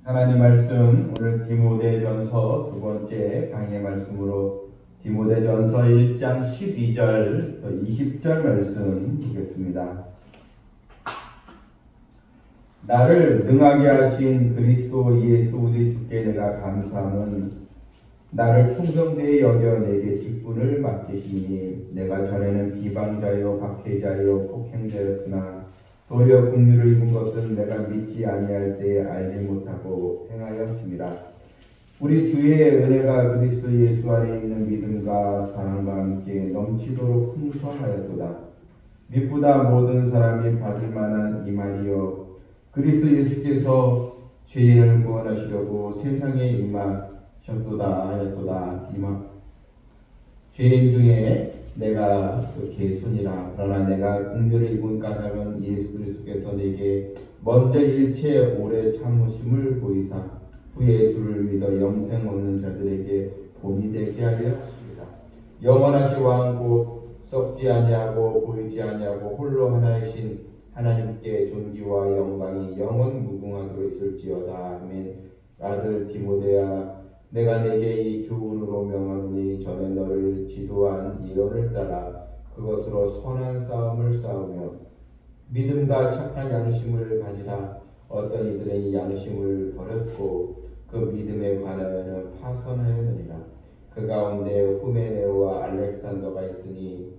하나님 말씀 오늘 디모데전서 두 번째 강의 말씀으로 디모데전서 1장 12절 20절 말씀 보겠습니다. 나를 능하게 하신 그리스도 예수 우리 주께 내가 감사함은 나를 충성되이 여겨 내게 직분을 맡기시니 내가 전에는 비방자요 박해자요 폭행자였으나 도리어 긍휼을 입은 것은 내가 믿지 아니할 때에 알지 못하고 행하였습니다. 우리 주의 은혜가 그리스도 예수 안에 있는 믿음과 사랑과 함께 넘치도록 풍성하였도다. 미쁘다 모든 사람이 받을 만한 이 말이여 그리스도 예수께서 죄인을 구원하시려고 세상에 임하셨도다 하였도다. 죄인 중에 내가 개순이라. 그러나 내가 긍휼을 입은 까닭은 예수 그리스도께서 내게 먼저 일체 오래 참으심을 보이사 후에 주를 믿어 영생 얻는 자들에게 본이 되게 하려 하십니다. 영원하신 왕 곧 썩지 아니하고 보이지 아니하고 홀로 하나이신 하나님께 존귀와 영광이 영원 무궁하도록 있을지어다. 아멘. 아들 디모데야, 내가 내게 이 교훈으로 명하노니 전에 너를 지도한 예언을 따라 그것으로 선한 싸움을 싸우며 믿음과 착한 양심을 가지라. 어떤 이들은 이 양심을 버렸고 그 믿음에 관하여는 파선하였느니라. 그 가운데 후메네오와 알렉산더가 있으니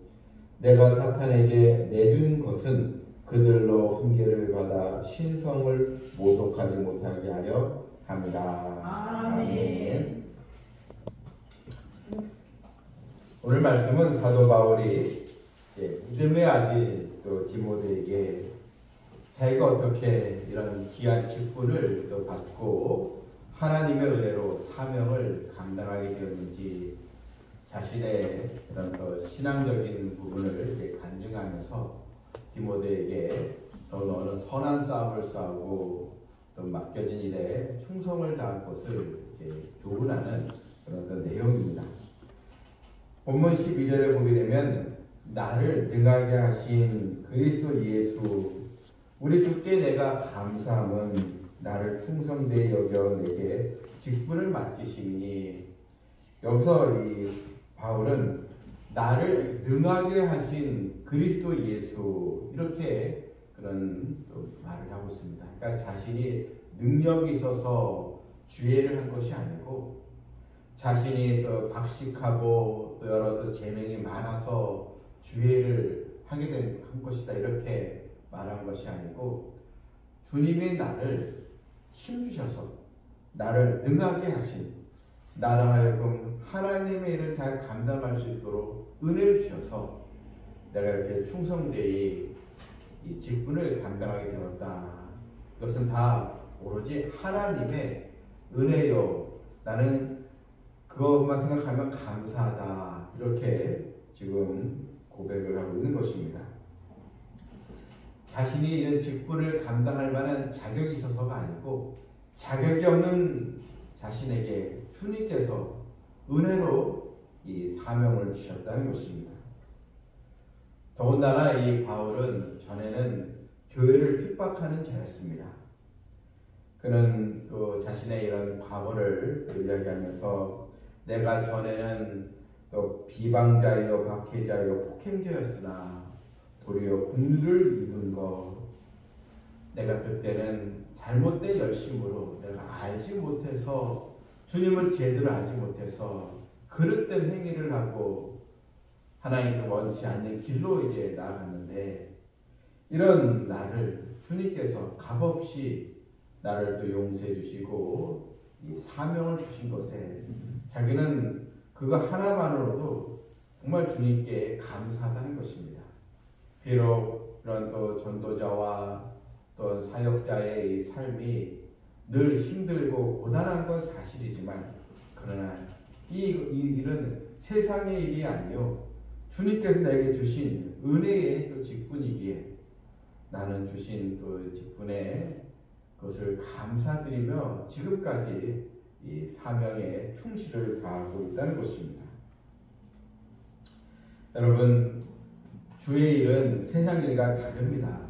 내가 사탄에게 내준 것은 그들로 훈계를 받아 신성을 모독하지 못하게 하려 합니다. 아멘. 오늘 말씀은 사도 바울이 믿음의 아들 또 디모데에게 자기가 어떻게 이런 귀한 직분을 또 받고 하나님의 은혜로 사명을 감당하게 되었는지 자신의 이런 또 신앙적인 부분을 간증하면서 디모데에게 또 너는 선한 싸움을 싸우고 또 맡겨진 일에 충성을 다할 것을 교훈하는 그런 내용입니다. 본문 12절에 보게 되면 나를 능하게 하신 그리스도 예수 우리 주께 내가 감사함은 나를 충성되이 여겨 내게 직분을 맡기시니, 여기서 이 바울은 나를 능하게 하신 그리스도 예수 이렇게 그런 말을 하고 있습니다. 그러니까 자신이 능력이 있어서 주예를 한 것이 아니고 자신이 또 박식하고 또 여러 또 재능이 많아서 주예를 하게 한 것이다 이렇게 말한 것이 아니고 주님이 나를 힘주셔서 나를 능하게 하신 나로 하여금 하나님의 일을 잘 감당할 수 있도록 은혜를 주셔서 내가 이렇게 충성되이 이 직분을 감당하게 되었다. 이것은 다 오로지 하나님의 은혜요. 나는 그것만 생각하면 감사하다. 이렇게 지금 고백을 하고 있는 것입니다. 자신이 이런 직분을 감당할 만한 자격이 있어서가 아니고 자격이 없는 자신에게 주님께서 은혜로 이 사명을 주셨다는 것입니다. 더군다나 이 바울은 전에는 교회를 핍박하는 자였습니다. 그는 또 자신의 이런 과거를 이야기하면서 내가 전에는 또 비방자요 박해자요 폭행자였으나 도리어 긍휼을 입은 것, 내가 그때는 잘못된 열심으로 내가 알지 못해서 주님을 제대로 알지 못해서 그릇된 행위를 하고 하나님께 원치 않는 길로 이제 나아갔는데 이런 나를 주님께서 값없이 나를 또 용서해 주시고 이 사명을 주신 것에 자기는 그거 하나만으로도 정말 주님께 감사하다는 것입니다. 비록 이런 또 전도자와 또 사역자의 이 삶이 늘 힘들고 고단한 건 사실이지만 그러나 이런 세상의 일이 아니요 주님께서 내게 주신 은혜의 또 직분이기에 나는 주신 또 직분에 그것을 감사드리며 지금까지 이 사명에 충실을 다하고 있다는 것입니다. 여러분, 주의 일은 세상 일과 다릅니다.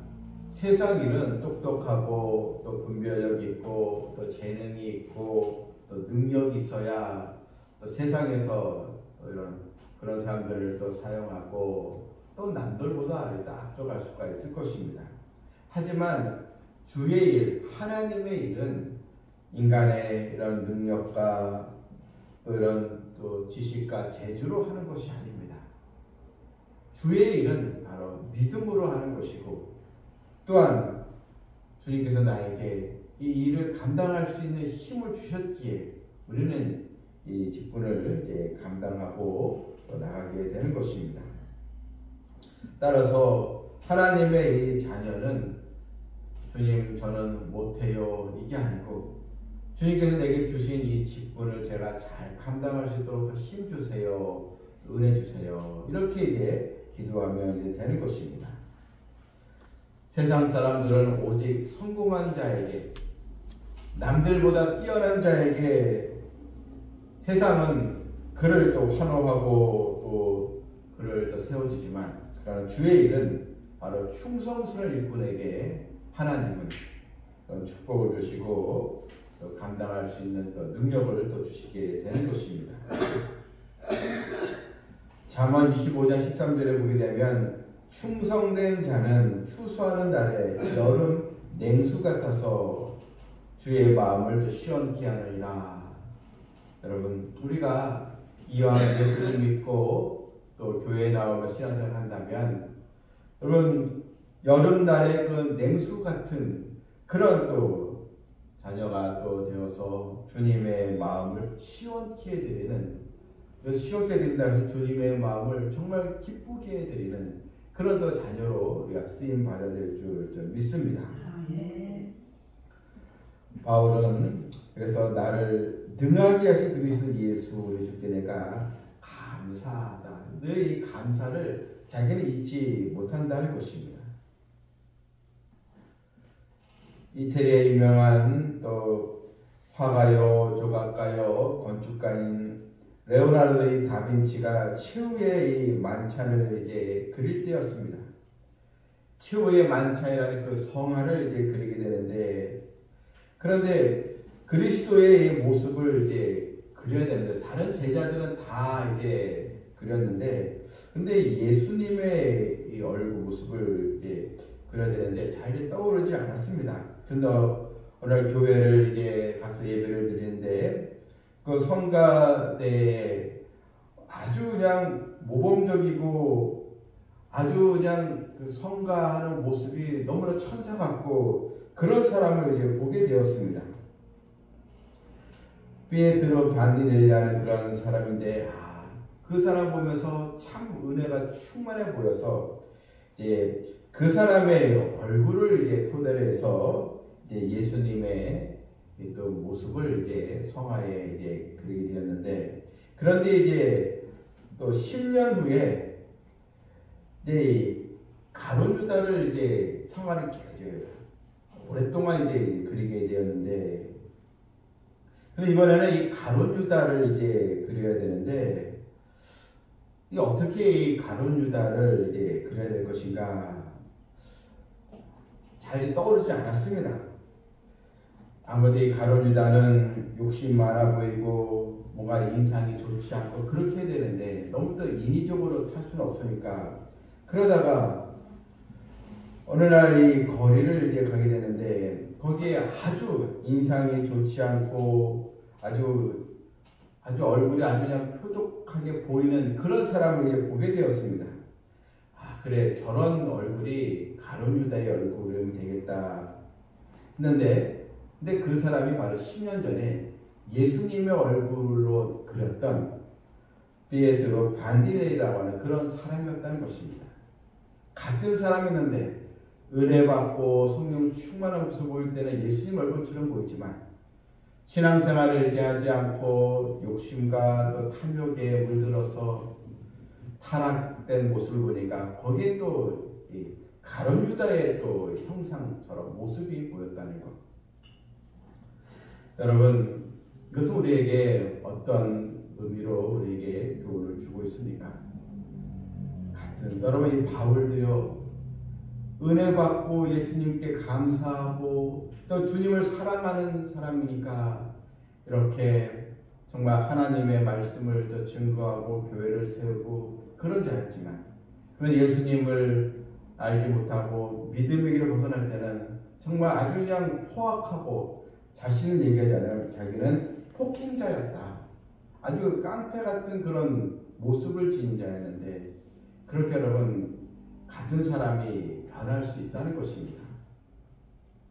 세상 일은 똑똑하고 또 분별력 있고 또 재능이 있고 또 능력이 있어야 또 세상에서 이런 그런 사람들을 또 사용하고 또 남들보다 앞서갈 수가 있을 것입니다. 하지만 주의 일, 하나님의 일은 인간의 이런 능력과 또 이런 또 지식과 재주로 하는 것이 아닙니다. 주의 일은 바로 믿음으로 하는 것이고 또한 주님께서 나에게 이 일을 감당할 수 있는 힘을 주셨기에 우리는 이 직분을 이제 감당하고 나가게 되는 것입니다. 따라서 하나님의 이 자녀는 주님 저는 못해요 이게 아니고 주님께서 내게 주신 이 직분을 제가 잘 감당할 수 있도록 힘 주세요, 은혜 주세요 이렇게 이제 기도하면 이제 되는 것입니다. 세상 사람들은 오직 성공한 자에게 남들보다 뛰어난 자에게 세상은 그를 또 환호하고 또 그를 또 세워주지만 그러나 주의 일은 바로 충성스러운 일꾼에게 하나님은 축복을 주시고 또 감당할 수 있는 또 능력을 또 주시게 되는 것입니다. 잠언 25장 13절에 보게 되면 충성된 자는 추수하는 날에 여름 냉수 같아서 주의 마음을 또 시원케 하느니라. 여러분 우리가 이왕 예수를 믿고 또 교회에 나오며 신앙생활 한다면 여러분 여름날의 그 냉수 같은 그런 또 자녀가 또 되어서 주님의 마음을 시원케 해드리는 시원케 해드린다고 해서 주님의 마음을 정말 기쁘게 해드리는 그런 또 자녀로 우리가 쓰임 받아야 될 줄 믿습니다. 바울은 그래서 나를 능하게 하신 그리스도 예수 우리 주께 내가 감사하다. 늘 이 감사를 자기는 잊지 못한다는 것입니다. 이태리의 유명한 또 화가요, 조각가요, 건축가인 레오나르도 다빈치가 최후의 이 만찬을 이제 그릴 때였습니다. 최후의 만찬이라는 그 성화를 이제 그리게 되는데 그런데 그리스도의 모습을 이제 그려야 되는데 다른 제자들은 다 이제 그렸는데 근데 예수님의 이 얼굴 모습을 이제 그려야 되는데 잘 이제 떠오르지 않았습니다. 그런데 오늘 교회를 이제 가서 예배를 드리는데 그 성가대에 아주 그냥 모범적이고 아주 그냥 그 성가하는 모습이 너무나 천사 같고 그런 사람을 이제 보게 되었습니다. 피에트로 반디넬리라는 그런 사람인데 그 사람 보면서 참 은혜가 충만해 보여서 이제 그 사람의 얼굴을 이제 토대로 해서 이제 예수님의 또 모습을 이제 성화에 이제 그리게 되었는데 그런데 이제 또 10년 후에 이제 가룟 유다를 이제 성화를 이제 오랫동안 이제 그리게 되었는데 그런데 이번에는 이 가룟 유다를 이제 그려야 되는데 이 어떻게 이 가룟 유다를 이제 그려야 될 것인가 잘 떠오르지 않았습니다. 아무래도 이 가룟 유다는 욕심 많아 보이고 뭔가 인상이 좋지 않고 그렇게 되는데 너무 또 인위적으로 탈 수는 없으니까 그러다가 어느 날 이 거리를 이제 가게 되는데 거기에 아주 인상이 좋지 않고 아주 얼굴이 아주 그냥 표독하게 보이는 그런 사람을 이제 보게 되었습니다. 그래 저런 얼굴이 가룟 유다의 얼굴이면 되겠다 했는데 근데 그 사람이 바로 10년 전에 예수님의 얼굴로 그렸던 피에트로 반디넬리라고 하는 그런 사람이었다는 것입니다. 같은 사람이었는데 은혜 받고 성령 충만한 모습 보일 때는 예수님 얼굴처럼 보이지만 신앙생활을 이제 하지 않고 욕심과 또 탐욕에 물들어서 타락된 모습을 보니까 거기에 또 가룟 유다의 또 형상처럼 모습이 보였다는 것. 여러분 이것은 우리에게 어떤 의미로 우리에게 교훈을 주고 있습니까? 같은 여러분 이 바울도요 은혜 받고 예수님께 감사하고 또 주님을 사랑하는 사람이니까 이렇게 정말 하나님의 말씀을 또 증거하고 교회를 세우고 그런 자였지만, 그런 예수님을 알지 못하고 믿음의 길을 벗어날 때는 정말 아주 그냥 포악하고 자신을 얘기하자면 자기는 폭행자였다. 아주 깡패 같은 그런 모습을 지닌 자였는데, 그렇게 여러분 같은 사람이 변할 수 있다는 것입니다.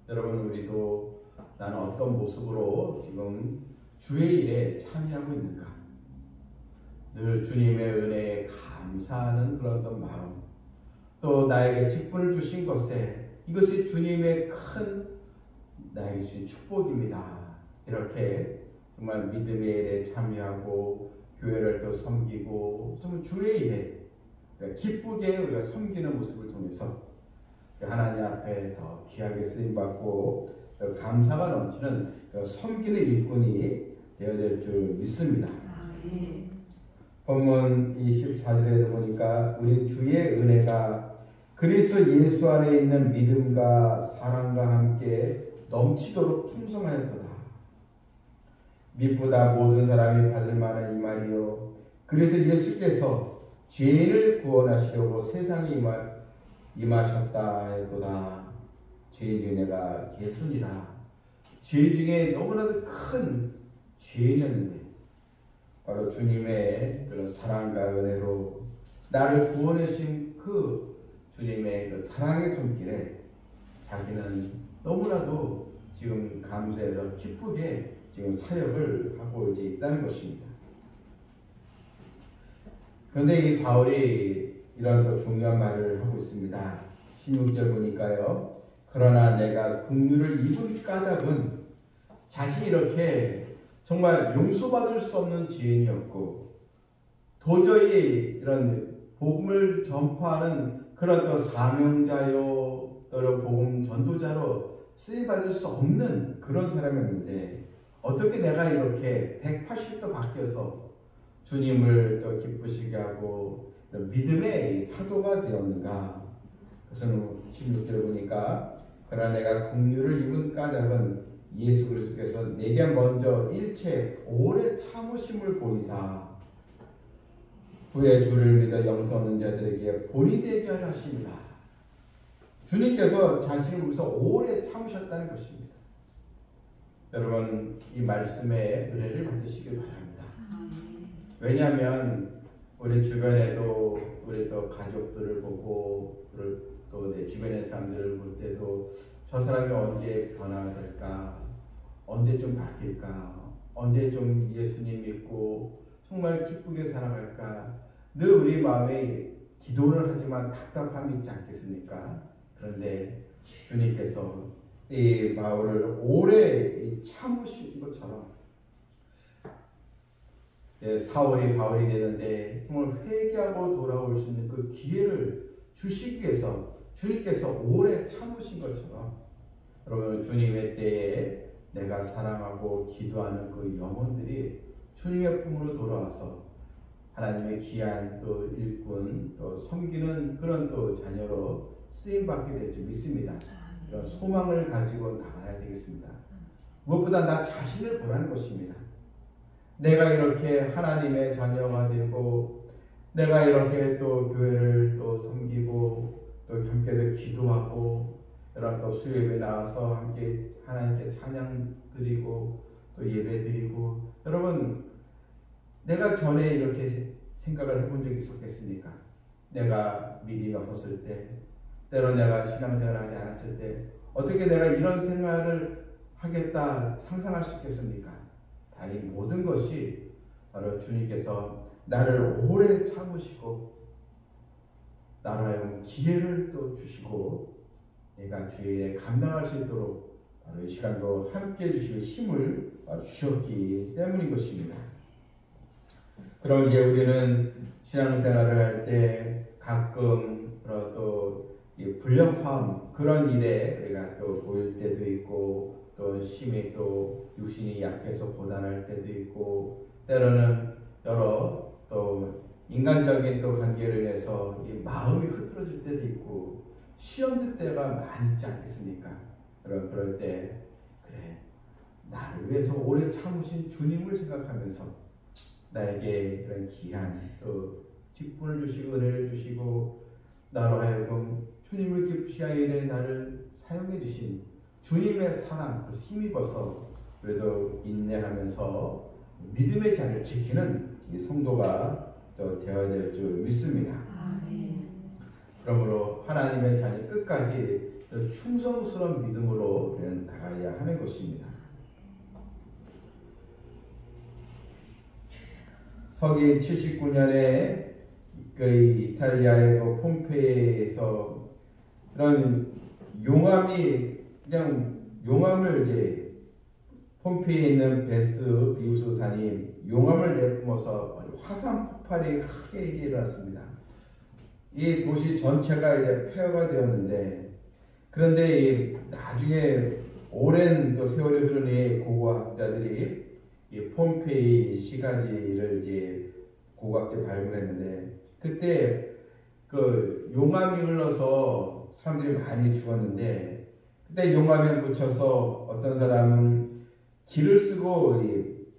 여러분, 우리도 나는 어떤 모습으로 지금 주의 일에 참여하고 있는가? 늘 주님의 은혜에 감사하는 그런 어떤 마음, 또 나에게 직분을 주신 것에 이것이 주님의 큰 나에게 주신 축복입니다. 이렇게 정말 믿음의 일에 참여하고 교회를 또 섬기고 정말 주의 일에 기쁘게 우리가 섬기는 모습을 통해서 하나님 앞에 더 귀하게 쓰임받고 감사가 넘치는 섬기는 일꾼이 되어야 될 줄 믿습니다. 본문 24절에도 보니까 우리 주의 은혜가 그리스도 예수 안에 있는 믿음과 사랑과 함께 넘치도록 풍성하였도다. 미쁘다 모든 사람이 받을 만한 이 말이요, 그래서 예수께서 죄인을 구원하시려고 세상에 임하셨다 하였도다. 죄인 중에 내가 예수니라. 죄인 중에 너무나도 큰 죄인이었는데 바로 주님의 그런 사랑과 은혜로 나를 구원하신 그 주님의 그 사랑의 손길에 자기는 너무나도 지금 감사해서 기쁘게 지금 사역을 하고 이제 있다는 것입니다. 그런데 이 바울이 이런 또 중요한 말을 하고 있습니다. 16절 보니까요. 그러나 내가 긍휼을 입은 까닭은 자신이 이렇게 정말 용서받을 수 없는 죄인이었고 도저히 이런 복음을 전파하는 그런 또 사명자요 또는 복음 전도자로 쓰임받을 수 없는 그런 사람이었는데 어떻게 내가 이렇게 180도 바뀌어서 주님을 또 기쁘시게 하고 믿음의 사도가 되었는가? 그것은 16절을 보니까 그러나 내가 긍휼을 입은 까닭은 예수 그리스도께서 내게 먼저 일체 오래 참으심을 보이사 후에 주를 믿어 영생 얻는 자들에게 본이 되게 하십니다. 주님께서 자신을 위해서 오래 참으셨다는 것입니다. 여러분, 이 말씀에 은혜를 받으시길 바랍니다. 왜냐하면 우리 주변에도 우리 또 가족들을 보고 또 내 주변의 사람들을 볼 때도 저 사람이 언제 변화가 될까, 언제 좀 바뀔까, 언제 좀 예수님 믿고 정말 기쁘게 살아갈까, 늘 우리 마음에 기도를 하지만 답답함이 있지 않겠습니까? 그런데 주님께서 이 바울을 오래 참으신 것처럼 사울이 바울이 되는데 정말 회개하고 돌아올 수 있는 그 기회를 주시기 위해서 주님께서 오래 참으신 것처럼 여러분, 주님의 때에 내가 사랑하고 기도하는 그 영혼들이 주님의 품으로 돌아와서 하나님의 귀한 또 일꾼 또 섬기는 그런 또 자녀로 쓰임받게 될 줄 믿습니다. 이런 소망을 가지고 나가야 되겠습니다. 무엇보다 나 자신을 보라는 것입니다. 내가 이렇게 하나님의 자녀가 되고 내가 이렇게 또 교회를 또 섬기고 또 함께 기도하고 이런 또 수요일에 나와서 함께 하나님께 찬양 드리고 또 예배 드리고, 여러분 내가 전에 이렇게 생각을 해본 적이 있었겠습니까? 내가 믿음이 없었을 때, 때로 내가 신앙생활을 하지 않았을 때 어떻게 내가 이런 생활을 하겠다 상상할 수 있겠습니까? 다행히 모든 것이 바로 주님께서 나를 오래 참으시고 나로 하여금 기회를 또 주시고 내가 주의 일에 감당할 수 있도록 바로 이 시간도 함께 해주시고 힘을 주셨기 때문인 것입니다. 그럼 이제 우리는 신앙생활을 할 때 가끔 또 불협화음 그런 일에 우리가 또 보일 때도 있고 또 심히 또 육신이 약해서 고단할 때도 있고 때로는 여러 또 인간적인 또 관계로 인해서 이 마음이 흐트러질 때도 있고 시험될 때가 많이 있지 않겠습니까? 그럴 때 그래, 나를 위해서 오래 참으신 주님을 생각하면서 나에게 이런 귀한 또 직분을 주시고 은혜를 주시고 나로 하여금 주님을 기쁘시게 하는 일에 나를 사용해 주신 주님의 사랑 힘입어서 그래도 인내하면서 믿음의 자리를 지키는 이 성도가 또 되어야 될 줄 믿습니다. 아멘. 그러므로 하나님의 자녀 끝까지 충성스러운 믿음으로 나가야 하는 것입니다. 서기 79년에 그 이탈리아의 그 폼페이에서 그런 용암이 그냥 용암을 이제 폼페이에 있는 베스 비우스산이 용암을 내뿜어서 화산 폭발이 크게 일어났습니다. 이 도시 전체가 이제 폐허가 되었는데, 그런데 이 나중에 오랜 또 세월이 흐르니 고고학자들이 이 폼페이 시가지를 이제 고고학자에 발굴했는데, 그때 그 용암이 흘러서 사람들이 많이 죽었는데, 그때 용암에 묻혀서 어떤 사람은 길을 쓰고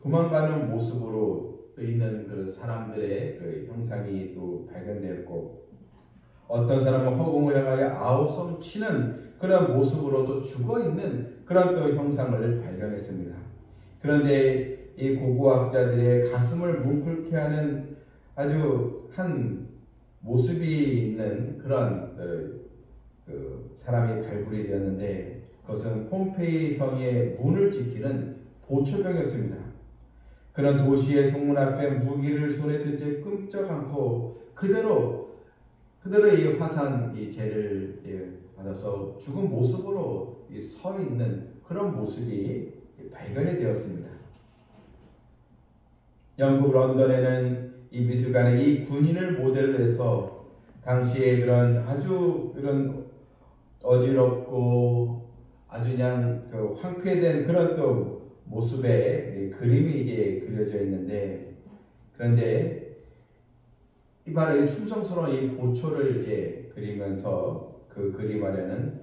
도망가는 모습으로 있는 그 사람들의 그 형상이 또 발견되었고, 어떤 사람은 허공을 향하여 아우성 치는 그런 모습으로도 죽어있는 그런 또 형상을 발견했습니다. 그런데 이 고고학자들의 가슴을 뭉클게 하는 아주 한 모습이 있는 그런 그 사람이 발굴이 되었는데, 그것은 폼페이 성의 문을 지키는 보초병이었습니다. 그런 도시의 성문 앞에 무기를 손에 든 채 끔쩍 않고 그대로 이 화산 이 죄를 받아서 죽은 모습으로 서 있는 그런 모습이 발견이 되었습니다. 영국 런던에는 이 미술관에 이 군인을 모델로 해서 당시에 그런 아주 그런 어지럽고 아주 그냥 그 황폐된 그런 또 모습의 그림이 이제 그려져 있는데, 그런데 이 바로 이 충성스러운 이 보초를 이제 그리면서 그 그림 안에는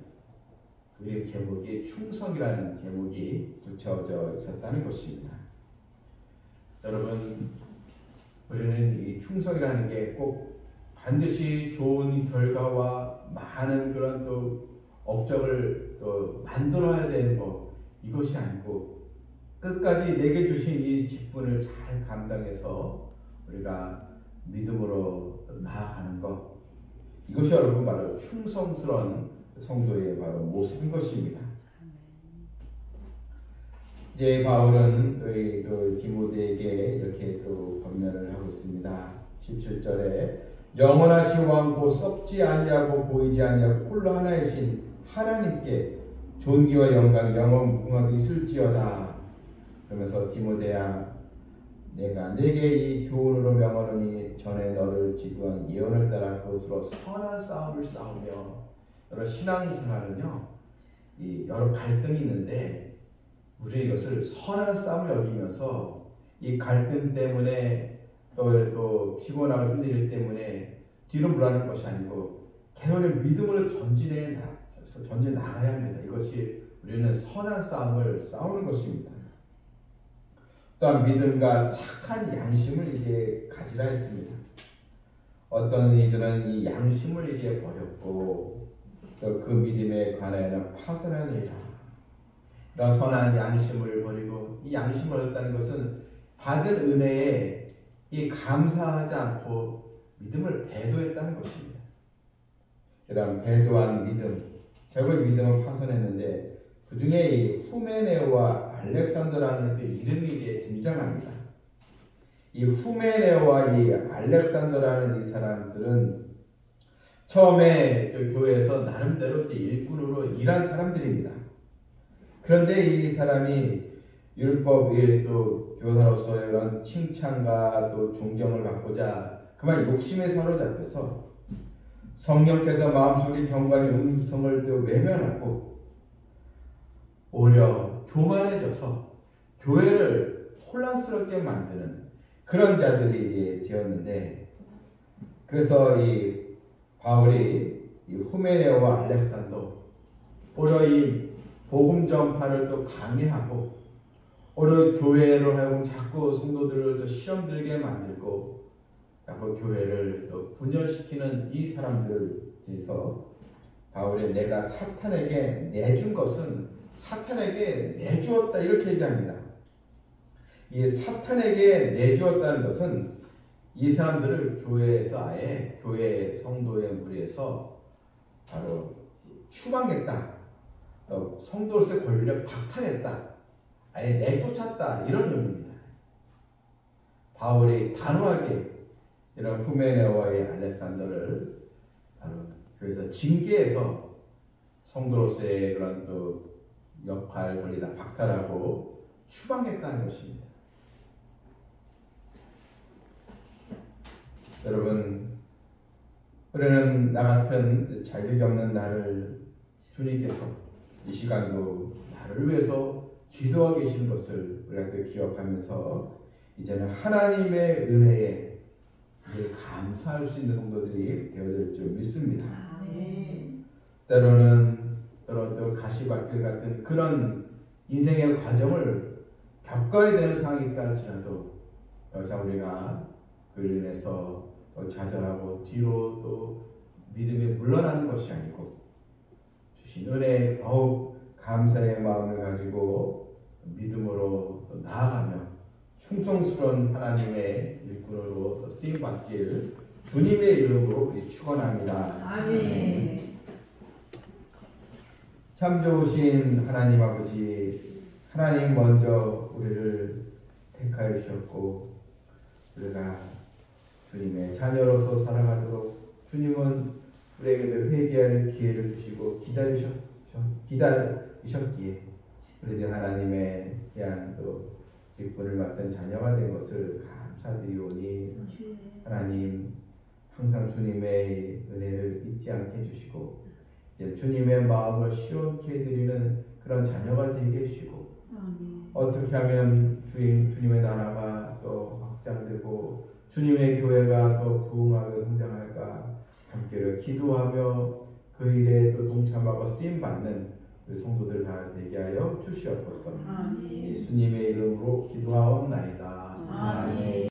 그림 제목이 충성이라는 제목이 붙여져 있었다는 것입니다. 여러분, 우리는 이 충성이라는 게 꼭 반드시 좋은 결과와 많은 그런 또 업적을 또 만들어야 되는 것, 이것이 아니고 끝까지 내게 주신 이 직분을 잘 감당해서 우리가 믿음으로 나아가는 것, 이것이 여러분 바로 충성스러운 성도의 바로 모습인 것입니다. 이제 바울은 또 디모데에게 이렇게 또 권면을 하고 있습니다. 17절에 영원하신 왕 곧 썩지 아니하고 보이지 아니하고 홀로 하나이신 하나님께 존귀와 영광 영원 무궁하게 있을지어다. 그러면서 디모데야, 내가 내게 이 교훈으로 명하노니 전에 너를 지도한 예언을 따라 그것으로 선한 싸움을 싸우며, 여러 신앙생활은요 이 여러 갈등이 있는데 우리 이것을 선한 싸움을 여기면서 이 갈등 때문에 또 피곤하고 힘든 일 때문에 뒤로 물러나는 것이 아니고 계속 믿음으로 전진해 나가야 합니다. 이것이 우리는 선한 싸움을 싸우는 것입니다. 또한 믿음과 착한 양심을 이제 가지라 했습니다. 어떤 이들은 이 양심을 이제 버렸고 또 그 믿음에 관하여는 파선하니라. 이런 선한 양심을 버리고, 이 양심을 버렸다는 것은 받은 은혜에 이 감사하지 않고 믿음을 배도했다는 것입니다. 이런 배도한 믿음, 결국 믿음을 파선했는데 그 중에 이 후메네오와 알렉산더라는 그 이름이 이제 등장합니다. 이 후메네오와 이 알렉산더라는 이 사람들은 처음에 교회에서 나름대로 일꾼으로 일한 사람들입니다. 그런데 이 사람이 율법의 또 교사로서 이런 칭찬과 또 존경을 받고자 그만 욕심에 사로잡혀서 성령께서 마음속에 경건의 음성을 또 외면하고 오히려 교만해져서 교회를 혼란스럽게 만드는 그런 자들이 이제 되었는데, 그래서 이 바울이 이 후메네오와 알렉산더 오히려 이 복음 전파를 또 방해하고 오히려 교회를 하여금 자꾸 성도들을 또 시험 들게 만들고 자꾸 교회를 또 분열시키는 이 사람들에서 바울이 내가 사탄에게 내준 것은 사탄에게 내주었다 이렇게 얘기합니다. 이 사탄에게 내주었다는 것은 이 사람들을 교회에서 아예 교회 성도의 무리에서 바로 추방했다. 성도로서의 권리를 박탈했다. 아예 내쫓았다. 이런 의미입니다. 바울이 단호하게 이런 후메네오와의 알렉산더를 바로 교회에서 징계해서 성도로서의 그런 또 역할 권리 다 박탈하고 추방했다는 것입니다. 여러분, 우리는 나 같은 자격이 없는 나를 주님께서 이 시간도 나를 위해서 기도하고 계시는 것을 우리가 또 기억하면서 이제는 하나님의 은혜에 감사할 수 있는 성도들이 되어질 줄 믿습니다. 때로는 또 가시밭길 같은 그런 인생의 과정을 겪어야 되는 상황이 있다 할지라도 더 이상 우리가 그로 인해서 또 좌절하고 뒤로 또 믿음에 물러나는 것이 아니고 주신 은혜에 더욱 감사의 마음을 가지고 믿음으로 나아가며 충성스러운 하나님의 일꾼으로 쓰임받길 주님의 이름으로 축원합니다. 아멘. 참 좋으신 하나님 아버지, 하나님 먼저 우리를 택하여 주셨고 우리가 주님의 자녀로서 살아가도록 주님은 우리에게도 회개하는 기회를 주시고 기다리셨기에 우리들 하나님의 귀한 또 직분을 맡은 자녀가 된 것을 감사드리오니 하나님 항상 주님의 은혜를 잊지 않게 해주시고 주님의 마음을 시원케 해드리는 그런 자녀가 되게 해주시고 어떻게 하면 주님의 나라가 또 확장되고 주님의 교회가 또 부흥하며 성장할까 함께 기도하며 그 일에 또 동참하고 쓰임받는 우리 성도들 다 되게 하여 주시옵소서. 예수님의 이름으로 기도하옵나이다. 아멘.